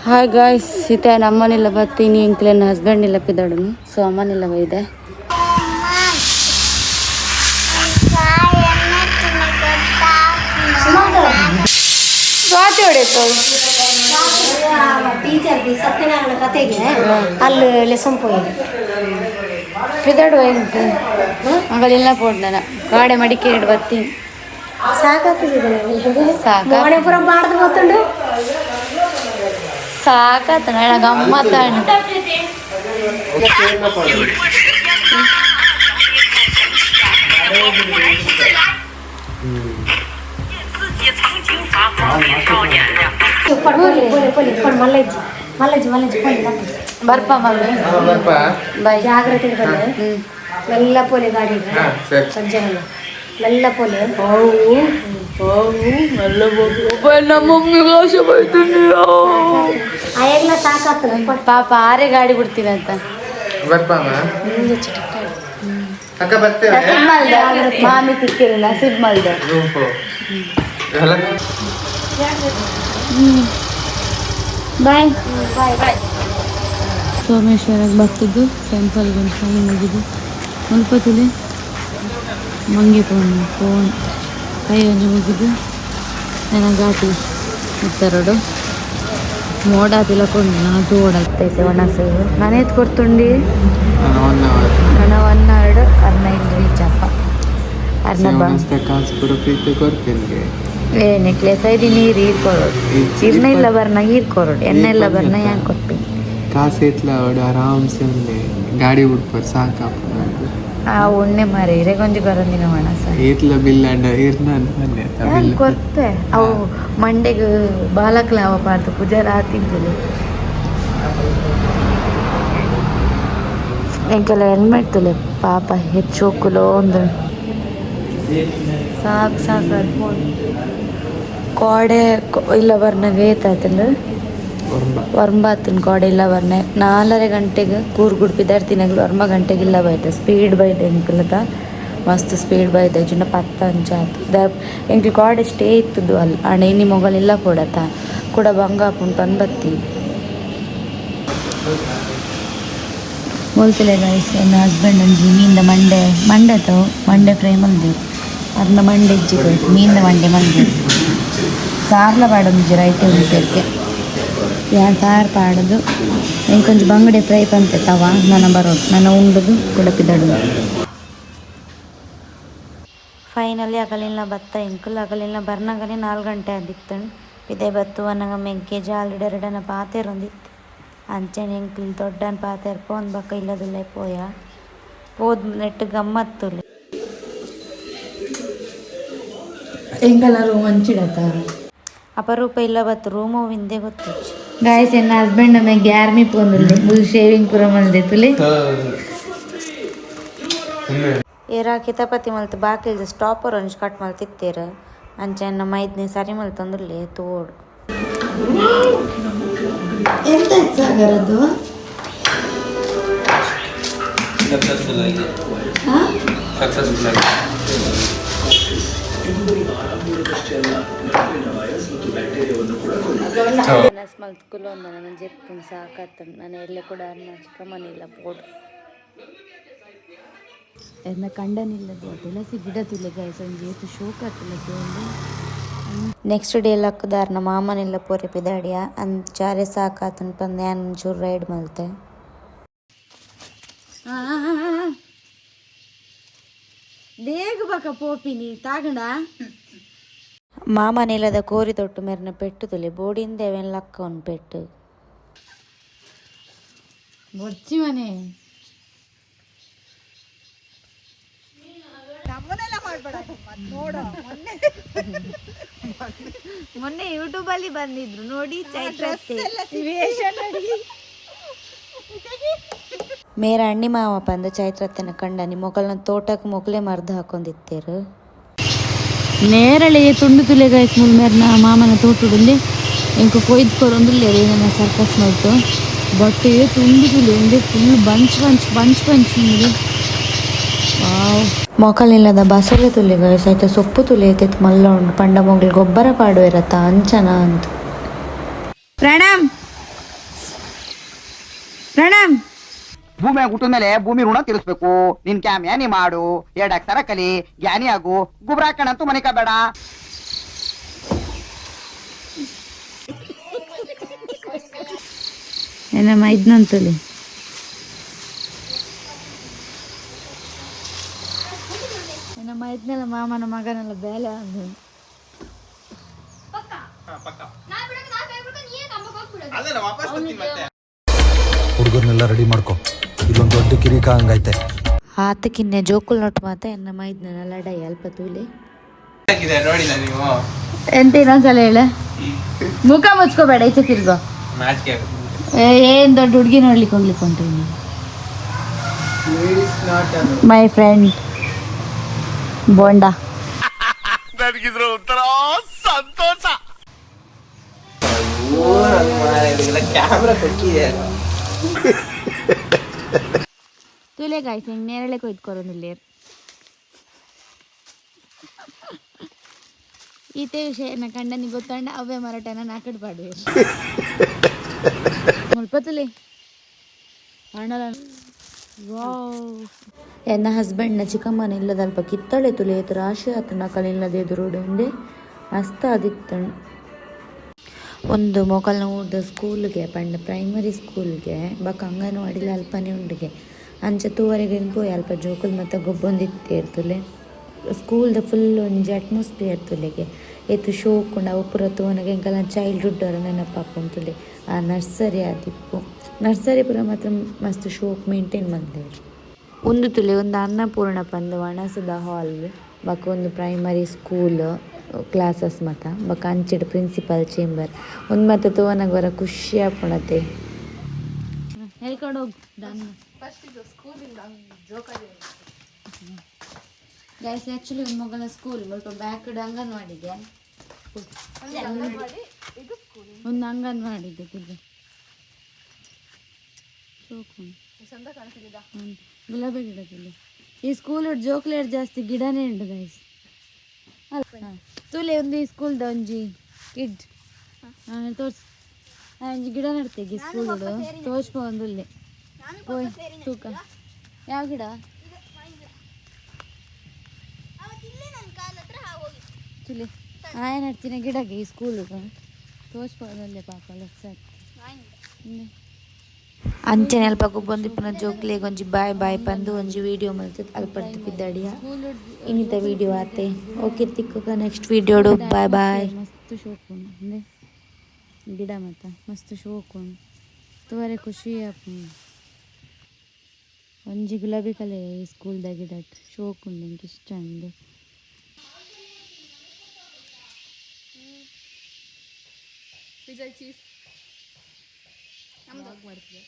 Hi guys Sita ನಮ್ಮನೆಲ್ಲ ಬರ್ತೀನಿ ಇಂಕ್ಲೆ ನನ್ನ husband ಇಲ್ಲ ಪಿದಾಡನು ಸೊ ಅಮ್ಮನೆಲ್ಲ ಇದೆ ಸ್ವಾತಿ ಹೊಡೆಯಿತು ಟೀಚರ್ ಸತ್ಯನಾರಾಯಣ ಕತೆಗೆ ಅಲ್ಲಿ ಲೆಸನ್ ಪೋಯಿದೆ ಪಿದಾಡುವ ಎಂಟು ಮಗಳೆಲ್ಲ ಪೋಡ್ನ ಗಾಡೆ ಮಡಿಕೇರಿ ಬರ್ತೀನಿ ಸಾಕಾಗ್ತದೆ ಪುರ ಮಾಡ್ದು ಗೊತ್ತುಂಡು ಸಾಕಾತ ನಾ ಗಮ್ಮತ್ತ ಬರ್ಪ ಮಮ್ಮಿ ಬಾಯ್ ಜಾಗ್ರತೆ ಮೆಲ್ಲ ಪೋಲೆ ಗಾಡಿ ಸಂಜೆ ಮೆಲ್ಲ ಪೋಲೆ ನಮ್ಮಮ್ಮಿಗೆ ಆಸೆ ಬೈತೀನಿ ಆಯಾಗ್ಲ ಸಾಕಾಗ್ತದೆ ಪಾಪ ಆರೇ ಗಾಡಿ ಬಿಡ್ತೀನಿ ಅಂತ ಮಾಮಿ ತಿಕ್ಕಿರಲ್ಲ ಸಿಬ್ಬಲ್ದ ಬಾಯ್ ಬಾಯ್ ಸೋಮೇಶ್ವರಕ್ಕೆ ಬರ್ತಿದ್ದು ಟೆಂಪಲ್ಗೆ ಒಂದು ಸಲ ಹೋಗಿದ್ದು ಮುಲ್ಪತಿಲಿ ಮಂಗೆ ಫೋನ್ ಕೈ ಒಂದು ಹೋಗಿದ್ದು ನನ್ನ ಘಾಟಿ ಇತ್ತರೋಡು ಮೋಡ ತಿಳ್ಕೊಂಡು ನಾನು ಓಡಾಗ್ತೈತೆ ಒಣಸೇವು ನಾನು ಎತ್ತು ಕೊಡ್ತುಂಡಿ ನನ್ನ 1 ಅವರ್ ಅರ್ನ ಇಲ್ಲಿ ರೀಚಪ್ಪ ಅರ್ನ ಏ ನೆಕ್ಲೆಸ್ ಐದು ನೀರು ಈರ್ಕೊರೋಡು ಇರ್ನ ಇಲ್ಲ ಬರ್ನ ಈರ್ಕೊರೋಡು ಎಣ್ಣೆ ಇಲ್ಲ ಬರ್ನ ಯಾಕೆ ಕೊಟ್ಟಿ ಕಾಸು ಎತ್ಲ ಆರಾಮ್ಸೆ ಗಾಡಿ ಬಿಡ್ಪಾರು ಸಾಕಪ್ಪ ಆ ಉಣ್ಣೆ ಮಾರಿ ಇರೆಗೊಂಜಿ ಬರೋದಿನ ಮಣಸ ಏತ್ಲ ಬಿಲ್ಲಂಡ ಕೊರ್ತೆ ಅವು ಮಂಡೆಗೆ ಬಾಲಕ್ಲ ಅವ ಪಾರ್ದು ಪೂಜಾರ ಆತಿದ್ದಲು ಎಂಕೆಲ್ಲ ಹೆಲ್ಮೆಟ್ ತುಲೆ ಪಾಪ ಹೆಚ್ಚು ಹೋಗ್ಲೋ ಒಂದು ಸಾಕು ಕೋಡೆ ಇಲ್ಲ ಬರ್ನಾಗ ಏತಾಯ್ತಂದು ವರ್ಂಬಾತನ ಕೋಡೆ ಇಲ್ಲ ಬರ್ನೆ 4:30 ಗಂಟೆಗೆ ಕೂರ್ಗುಡ್ ಪಿದಾರ್ತಿನಾಗ 1 ಗಂಟೆಗೆ ಇಲ್ಲ ಬೈತೆ ಸ್ಪೀಡ್ ಬೈದೆ ಎಂಕಲದ ಮಸ್ತ್ ಸ್ಪೀಡ್ ಬೈದೆ ಜುನ್ನ 10 ಅಂಚಾತು ಎಂಕ್ಲು ಕೋಡೆ ಸ್ಟೇ ಇತ್ತದು ಅಲ್ಲಿ ಅಣ್ಣ ಇನ್ನಿ ಮೊಗಲಿಲ್ಲ ಕೊಡತ್ತ ಕೂಡ ಬಂಗಾಪುಂಟು ತಂದು ಹೋಲ್ತಲೆ ಗೈಸ್ ನನ್ನ ಹಸ್ಬೆಂಡ್ ಅಂಜಿ ಮೀನಿಂದ ಮಂಡೆ ಫ್ರೈ ಮಲ್ದೆ ಅದನ್ನ ಮಂಡೆ ಇಜ್ಜಿಗೆ ಮೀನಿಂದ ಮಂಡೆ ಸಾರ್ಲ ಪಾಡೊಂದು ರೈತೆ ಉಂಟಕ್ಕೆ ಯಾರು ಸಾರು ಪಾಡೋದು ಕೊಂಚ ಬಂಗಡೆ ಫ್ರೈ ಪಂತೆ ತವ ನನ್ನ ಬರೋದು ನನ್ನ ಉಂಡದು ಕುಡಪಿದಡು ಫೈನಲಿ ಅಗಲಿನ ಬತ್ತ ಎಂಕಲ್ ಅಗಲಿನ ಬರ್ನಾಗನೆ 4 ಗಂಟೆ ಆದಿತ್ತಂಡು ಇದೇ ಬತ್ತು ಅನ್ನಂಗ ಮೆಂಕೆ ಜಾಲಿಡೆರಡನ ಪಾತೆರೊಂದಿತ್ತು ಅಂಚೆನೆ ಎಂಕ್ಲಿನ ದೊಡ್ಡನ ಪಾತೆರ್ ಪೋನ್ ಬಕ್ಕ ಇಲ್ಲದಲ್ಲೇ ಪೋದ್ ನೆಟ್ಟು ಗಮ್ಮತ್ತುಲೆ ಎಂಕಲ್ಲ ರೂಮ್ ಹಂಚಿಡತ್ತ ಅಪರೂಪ ಇಲ್ಲ ಬತ್ತು ರೂಮು ವಿಂದೆ ಗೊತ್ತು ಗಾಯ್ಸ್ ನನ್ನ ಹಸ್ಬೆಂಡ್ ನಮಗೆ ಗ್ಯಾರ್ಮಿ ಪೋಂದುಲ್ಲೆ ಫುಲ್ ಶೇವಿಂಗ್ ಪೂರ ಮಲ್ದೆ ತುಲಿ ಏರ ಕಿತಾಪತಿ ಮಲ್ತು ಬಾಕಿಲ್ದ ಸ್ಟಾಪರ್ ಒಂಜ್ ಕಟ್ ಮಲ್ತಿತ್ತೇರ ಅಂಚೆ ನಮ್ಮ ಮೈದ್ನೆ ಸರಿ ಮಲ್ತಂದುಲ್ಲೆ ತೋಡು ಎಂತ ಸಾಗರದ್ದು ಮಲ್ತ್ಕುಲು ಅಂದ ನನ್ನ ಜೆಪ್ಪು ಸಾಕತ್ತ ನಾನು ಎಲ್ಲೇ ಕೂಡ ಚಿಕ್ಕಮ್ಮನಿಲ್ಲ ಪೋಡು ಎನ್ನ ಕಂಡನಿಲ್ಲದು ತುಳಸಿ ಗಿಡ ತುಲೆ ಸಂಜೆ ಶೋಕ ತುಳಸಿ ಒಂದು ನೆಕ್ಸ್ಟ್ ಡೇ ಲಕ್ಕದಾರ ನಮ್ಮ ಮಾಮನೆಲ್ಲ ಪೋರೆ ಪಿದಾಡಿಯ ಅಂಚಾರೆ ಸಾಕಾತನ್ ಪಂದೆ ಒಂಚೂರು ರೈಡ್ ಮಲ್ತೆ ಬೇಗ ಬಕ ಪೋಪಿನಿ ತಾಗಂಡ ಮಾಮನೆಲ್ಲದ ಕೋರಿ ತೊಟ್ಟು ಮೆರ್ನ ಪೆಟ್ಟು ತುಲೆ ಬೋಡಿಂದ ಅವೆನ್ ಲಕ್ಕ ಒಂದು ಪೆಟ್ಟು ಬೊಚ್ಚಿ ಮನೆ ಮೊನ್ನೆ ಯೂಟ್ಯೂಬ್ ಅಲ್ಲಿ ಬಂದಿದ್ರು ನೋಡಿ ಚೈತ್ರ ಮೇರ ಅಣ್ಣಿ ಮಾವ ಬಂದ ಚೈತ್ರತ್ತನ ಕಂಡನಿ ಮೊಗಲ್ನ ತೋಟಕ್ಕೆ ಮೊಗಲೆ ಮರ್ದು ಹಾಕೊಂಡಿತ್ತೇರು ನೇರಳೆ ತುಂಡು ತುಲೆ ಗಾಯ್ಸ್ ಮುಲ್ಮೇರ್ನ ಮಾಮನ ತೋಟದಲ್ಲಿ ಎಂಕು ಕೊಯ್ದು ಕೊರೊಂದುಲ್ಲೆ ನನ್ನ ಸರ್ಕಸ್ ಮಾಡ್ತು ಬಟ್ಟೆ ತುಂಡು ತುಲೆ ಎಂದೆ ಫುಲ್ ಬಂಚ್ ಮೊಕಲಿಲ್ಲದ ಬಸಳೆ ತುಲೆ ಗಾಯ್ಸ್ ಆಯ್ತಾ ಸೊಪ್ಪು ತುಲೆ ಐತೈತೆ ಮಲ್ಲ ಉಂಡು ಪಂಡ ಮೊಗಲ್ ಗೊಬ್ಬರ ಪಾಡುವಿರತ್ತ ಅಂಚನ ಅಂತ ಪ್ರಣಾಮ್ ಭೂಮಿಯಾಗ ಹುಟ್ಟಿದ ಮೇಲೆ ಭೂಮಿ ಋಣ ತೀರಿಸ್ಬೇಕು. ನಿನ್ ಕ್ಯಾಮ್ಯಾ ನೀ ಮಾಡು, 2 ಅಕ್ಷರ ಕಲಿ, ಜ್ಞಾನಿ ಆಗು, ಗುಬ್ರ ಹಾಕಣಂತೂ ಮನಿಕ ಬೇಡ. ಏನಮ್ಮ ಇದನ್ನಂತಲಿ ಏನಮ್ಮ ಇದನ್ನೆಲ್ಲ ಮಾಮನ ಮಗನೆಲ್ಲ ಬೇಲೆ ಅದು ಹುಡುಗರ್ನೆಲ್ಲ ರೆಡಿ ಮಾಡ್ಕೊ, ಇಲ್ಲೊಂದು ದೊಡ್ಡ ಕಿರಿಕ ಹಂಗೈತೆ. ಆತಕ್ಕಿನ್ನೆ ಜೋಕುಲ್ ನೋಟ್ ಮಾತ ಎನ್ನಮ್ಮ ಇದನ್ನೆಲ್ಲ ಲಡಾಯಿ ಅಲ್ಪ ತೂಲಿ ನೋಡಿಲ್ಲ ನೀವು? ಎಂತ ಇನ್ನೊಂದ್ಸಲ ಹೇಳ, ಮುಖ ಮುಚ್ಕೋಬೇಡ, ಈಚೆ ತಿರ್ಗೋ. ಏನ್ ದೊಡ್ಡ ಹುಡುಗಿ ನೋಡ್ಲಿಕ್ಕೆ ಹೋಗ್ಲಿಕ್ಕೆ ಹೊಂಟೀನಿ. My friend bonda. ನನಗಿದ್ರ ಒಂಥರ ಸಂತೋಷ. ಕ್ಯಾಮ್ರಾ ಕೊಟ್ಟಿದೆ. ತುಲೆ ಗಾಯ್ಸ್ ಹೆಂಗ್ ನೇರಳೆ ಕೊಯ್ದುಕೊರೋದಿಲ್ಲ ಈತೆ ವಿಷಯ ಕಂಡನಿ ಗೊತ್ತಂಡ ಅವೇ ಮರಾಠನ ನಾಕಡ್ ಪಾಡುವೆ ಮುಲ್ಪ ತುಲೆ ಎನ್ನ ಹಸ್ಬೆಂಡ್ನ ಚಿಕ್ಕಮ್ಮನ ಇಲ್ಲದ ಅಲ್ಪ ಕಿತ್ತಳೆ ತುಲೆ ರಾಶಿ ಆತನ ಕಲಿಲ್ಲದೆ ಎದುರುಡು ಹಿಂದೆ ಮಸ್ತ್ ಆದಿತ್ತಣ್ಣ. ಒಂದು ಮೊಕಲ್ನ ಊರ್ದ ಸ್ಕೂಲ್ಗೆ ಪಂಡ ಪ್ರೈಮರಿ ಸ್ಕೂಲ್ಗೆ ಬಕ್ಕ ಅಂಗನವಾಡಿಲಿ ಅಲ್ಪನೆ ಉಂಡಿಗೆ ಅಂಚೆ ತೂವರೆಗೆ ಪೋಯಿ ಅಲ್ಪ ಜೋಕುಲ್ ಮತ್ತು ಗೊಬ್ಬೊಂದಿತ್ತೆ ಇರ್ತಲೆ ಸ್ಕೂಲ್ದ ಫುಲ್ ಒಂಜಿ ಅಟ್ಮಾಸ್ಫಿಯರ್ ತುಲೆಗೆ ಏತು ಶೋಕುಂಡ ಅವು ಪೂರ ತೋನಗೆ ಎಂಕಲ್ಲ ಚೈಲ್ಡ್ಹುಡ್ ಅವರ ನೆನಪಾಪುಂತುಲೆ ಆ ನರ್ಸರಿ ಆದಿಪ್ಪು ನರ್ಸರಿ ಪೂರ ಮಾತ್ರ ಮಸ್ತ್ ಶೋಕ್ ಮೇಂಟೈನ್ ಮಾಡ್ದೇರು. ಒಂದು ತುಲೆ ಒಂದು ಅನ್ನಪೂರ್ಣ ಪಂದು ವಣಸದ ಹಾಲ್ ಬಕ್ಕ ಒಂದು ಪ್ರೈಮರಿ ಸ್ಕೂಲ್ ಕ್ಲಾಸಸ್ ಮತ ಬಕ್ಕ ಅಂಚೆಡ್ ಪ್ರಿನ್ಸಿಪಲ್ ಚೇಂಬರ್ ಒಂದು ಮತ್ತೆ ತೋವನಗ ಬರ ಖುಷಿ ಆಪುಣತೆ ಹೇಳ್ಕೊಂಡು ಹೋಗು ಗೈಸ್. ಆ್ಯಕ್ಚುಲಿ ಒಂದು ಮಗನ ಸ್ಕೂಲ್ ಸ್ವಲ್ಪ ಬ್ಯಾಕ್ಡ್ ಅಂಗನವಾಡಿಗೆ ಒಂದು ಅಂಗನವಾಡಿಗೆ ಗುಲಾಬಿ ಗಿಡದಲ್ಲಿ ಈ ಸ್ಕೂಲ್ ಜೋಕ್ಲೇಟ್ ಜಾಸ್ತಿ ಗಿಡನೇ ಉಂಟು ಗೈಸ್. ತುಲೆ ಒಂದು ಈ ಸ್ಕೂಲ್ದ ಒಂಜಿ ಕಿಡ್ ತೋರ್ಸ್ ಒಂಜಿ ಗಿಡ ನಡ್ತೇಗಿ ಸ್ಕೂಲ್ ತೋರ್ಸ್ಪ ಒಂದುಲ್ಲೆ ಪೋಯ್ ತೂಕ ಯಾವ ಗಿಡ ತುಲೆ ಆಯ ನಡ್ತಿನ ಗಿಡಗೆ ಈ ಸ್ಕೂಲ್ ತೋರ್ಸ್ಪ ಒಂದಲ್ಲೇ ಪಾಪ ಲಕ್ಷ ಅಂಚೆನೆ ಅಲ್ಪ ಬಂದಿಪ್ಪನ ಜೋಕ್ಲೆಗ್ ಒಂಜಿ ಬಾಯ್ ಬಾಯ್ ಪಂದು ಒಂಜಿ ವಿಡಿಯೋ ಮಲ್ತದ ಅಲ್ಪಡ್ತು ಬಿದ್ದಾಡಿಯ ಇನ್ನಿತ ವಿಡಿಯೋ ಆತೆ ಓಕೆ ತಿಕ್ಕ ನೆಕ್ಸ್ಟ್ ವಿಡಿಯೋಡು ಬಾಯ್ ಬಾಯ್. ಮಸ್ತ್ ಶೋಕುಂಡು ಅಂದ್ರೆ ಗಿಡ ಮತ್ತ ಮಸ್ತ್ ಶೋಕುಂಡು ತೋರೆ ಖುಷಿ ಆಪು ಒಂಜಿ ಗುಲಾಬಿ ಕಲೆ ಈ ಸ್ಕೂಲ್ದ ಗಿಡ ಶೋಕುಂಡು ನಂಗೆ ಇಷ್ಟ ಅಂದು ಪಿಜ್ಜಾ ಚೀಸ್ ಮಾಡ್ತಿದ್ದೆ.